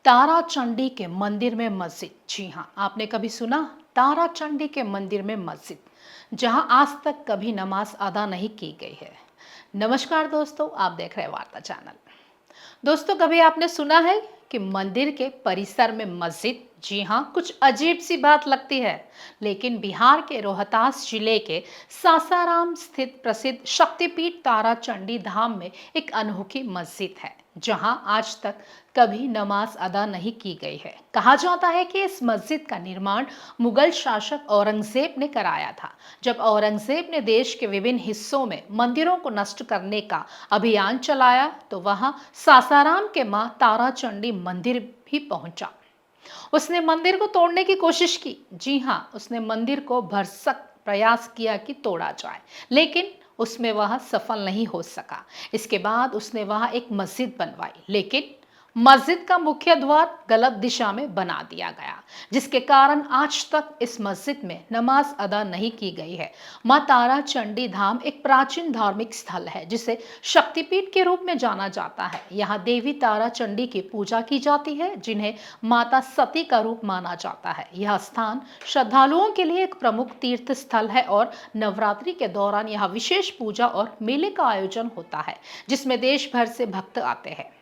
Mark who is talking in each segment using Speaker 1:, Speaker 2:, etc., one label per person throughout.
Speaker 1: तारा चंडी के मंदिर में मस्जिद। जी हाँ, आपने कभी सुना तारा चंडी के मंदिर में मस्जिद, जहां आज तक कभी नमाज अदा नहीं की गई है। नमस्कार दोस्तों, आप देख रहे हैं वार्ता चैनल। दोस्तों, कभी आपने सुना है कि मंदिर के परिसर में मस्जिद? जी हाँ, कुछ अजीब सी बात लगती है, लेकिन बिहार के रोहतास जिले के सासाराम स्थित प्रसिद्ध शक्तिपीठ तारा चंडी धाम में एक अनोखी मस्जिद है, जहां आज तक कभी नमाज अदा नहीं की गई है। कहा जाता है कि इस मस्जिद का निर्माण मुगल शासक औरंगजेब ने कराया था। जब औरंगजेब ने देश के विभिन्न हिस्सों में मंदिरों को नष्ट करने का अभियान चलाया, तो वहां सासाराम के मां तारा चंडी मंदिर भी पहुंचा। उसने मंदिर को तोड़ने की कोशिश की। जी हाँ, उसने मंदिर को भरसक प्रयास किया कि तोड़ा जाए, लेकिन उसमें वह सफल नहीं हो सका। इसके बाद उसने वहां एक मस्जिद बनवाई, लेकिन मस्जिद का मुख्य द्वार गलत दिशा में बना दिया गया, जिसके कारण आज तक इस मस्जिद में नमाज अदा नहीं की गई है। मां तारा चंडी धाम एक प्राचीन धार्मिक स्थल है, जिसे शक्तिपीठ के रूप में जाना जाता है। यहाँ देवी तारा चंडी की पूजा की जाती है, जिन्हें माता सती का रूप माना जाता है। यह स्थान श्रद्धालुओं के लिए एक प्रमुख तीर्थ स्थल है और नवरात्रि के दौरान यहाँ विशेष पूजा और मेले का आयोजन होता है, जिसमें देश भर से भक्त आते हैं।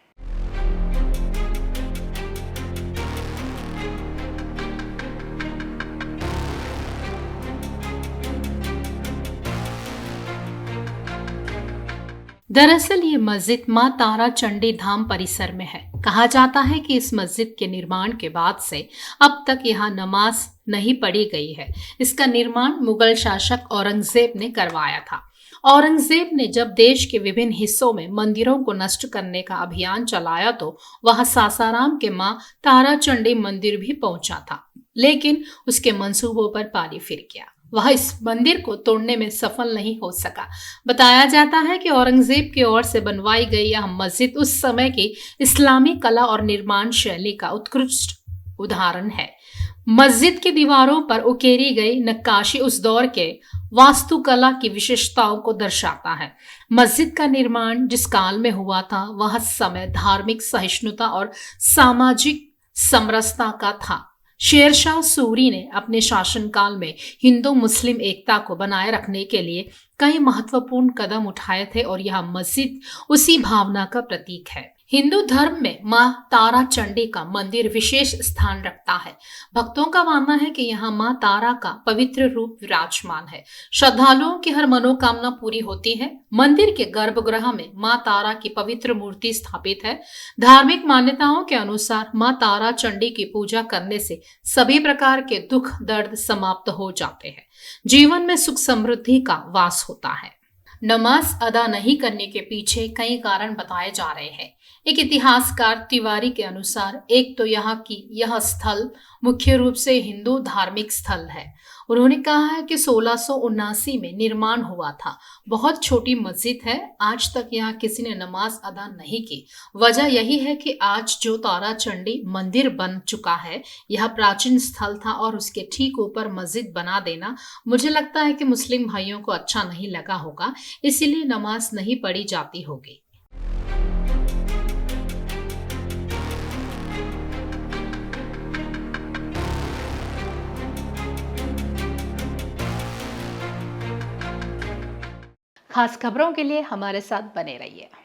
Speaker 1: दरअसल ये मस्जिद मां तारा चंडी धाम परिसर में है। कहा जाता है कि इस मस्जिद के निर्माण के बाद से अब तक यहाँ नमाज नहीं पढ़ी गई है। इसका निर्माण मुगल शासक औरंगजेब ने करवाया था। औरंगजेब ने जब देश के विभिन्न हिस्सों में मंदिरों को नष्ट करने का अभियान चलाया, तो वह सासाराम के मां तारा चंडी मंदिर भी पहुंचा था, लेकिन उसके मंसूबों पर पानी फिर गया। वह इस मंदिर को तोड़ने में सफल नहीं हो सका। बताया जाता है कि औरंगजेब की ओर से बनवाई गई यह मस्जिद उस समय की इस्लामी कला और निर्माण शैली का उत्कृष्ट उदाहरण है। मस्जिद की दीवारों पर उकेरी गई नक्काशी उस दौर के वास्तुकला की विशेषताओं को दर्शाता है। मस्जिद का निर्माण जिस काल में हुआ था, वह समय धार्मिक सहिष्णुता और सामाजिक समरसता का था। शेरशाह सूरी ने अपने शासनकाल में हिंदू मुस्लिम एकता को बनाए रखने के लिए कई महत्वपूर्ण कदम उठाए थे और यह मस्जिद उसी भावना का प्रतीक है। हिंदू धर्म में मां तारा चंडी का मंदिर विशेष स्थान रखता है। भक्तों का मानना है कि यहाँ मां तारा का पवित्र रूप विराजमान है। श्रद्धालुओं की हर मनोकामना पूरी होती है। मंदिर के गर्भगृह में मां तारा की पवित्र मूर्ति स्थापित है। धार्मिक मान्यताओं के अनुसार मां तारा चंडी की पूजा करने से सभी प्रकार के दुख दर्द समाप्त हो जाते हैं। जीवन में सुख समृद्धि का वास होता है। नमाज अदा नहीं करने के पीछे कई कारण बताए जा रहे हैं। एक इतिहासकार तिवारी के अनुसार, एक तो यहाँ की यह स्थल मुख्य रूप से हिंदू धार्मिक स्थल है। उन्होंने कहा है कि 1679 में निर्माण हुआ था। बहुत छोटी मस्जिद है। आज तक यहाँ किसी ने नमाज अदा नहीं की। वजह यही है कि आज जो तारा चंडी मंदिर बन चुका है, यह प्राचीन स्थल था और उसके ठीक ऊपर मस्जिद बना देना, मुझे लगता है कि मुस्लिम भाइयों को अच्छा नहीं लगा होगा, इसीलिए नमाज नहीं पढ़ी जाती होगी। खास खबरों के लिए हमारे साथ बने रहिए।